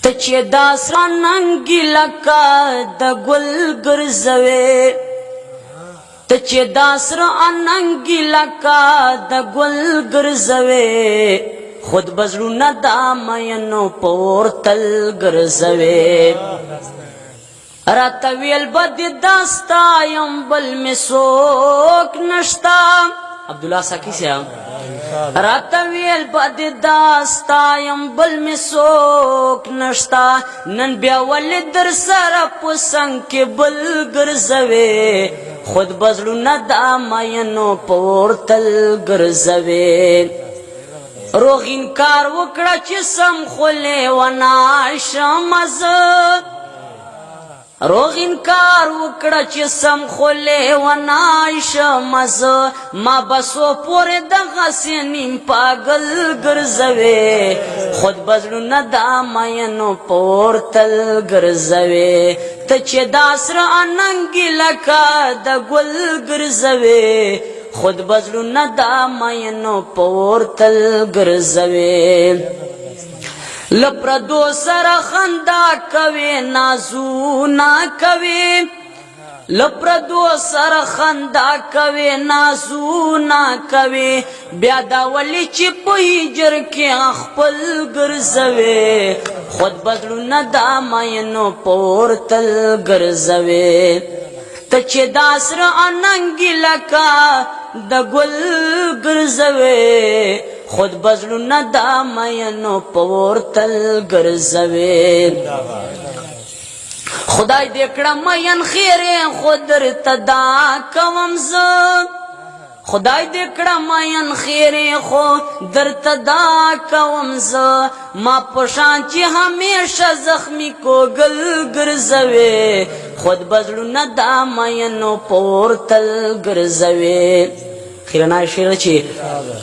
ته چې داس راننګي لکه د ګل ګرځوې ته چې داس راننګي لکه د ګل ګرځوې خود بزړونه دا مینو پورتل ګرځوې راته ویل بد داستا یم بل مې څوک نشتا عبدالله ساقي صاحب راته ویل بد داستا یم بل مې څوک نشتا نن بیا ولې در سره په څنګ کې بل ګرځوې خود بزړونه دا مینو پورتل ګرځوې روغ انکار وکړه چې سم خولې ونه شم زه روغ انکار وکړه چې سم خولې ونه شم زه ما بسو پورې دغسې نیم پاگل ګرځوې خود بزړونه دا مینو پورتل ګرځوې ته چې دا سره اننګي لکه د ګل ګرځوې خود بزړونه دا مینو پورتل ګرځوې لپردو سره خندا کوي نازونه کوي لپردو سره خندا کوي نازونه کوي بیا دا ولی چې په هجر کې خپل ګرځوي خود بزړونه دا مینو پورتل ګرځوي ته چې دا سره اننګي لکه د ګل ګرځوي خود بزړونه دا مینو پورتل ګرځوي خدای دې کړه مین خیرې خود درته دا کوم زه خدای دې کړه مین خیرې خو درته دا کوم زه ما په شان چې همیشه زخمی کوګل ګرځوي خود بزړونه دا مینو پورتل ګرځوي خیرنا شعر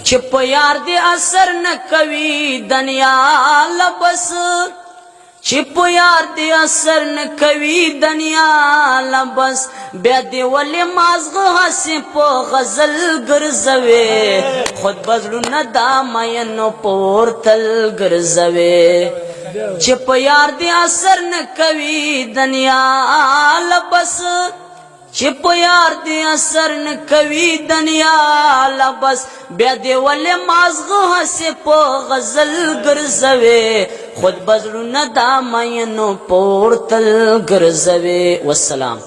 چې په یار دې اثر نه کوي دنیا لبس چې په یار دې اثر نه کوي دنیا لبس بیا دې ولې مازغه هسې په غزل ګرځوي خود بزړونه دا مینو پورتل ګرځوي چې په یار دې اثر نه کوي دنیا لبس چې په یار دې اثر نه کوي دنیا لبس بیا دې ولې مازغه هسې په غزل ګرځوي خود بزړونه دا مینو پورتل ګرځوي والسلام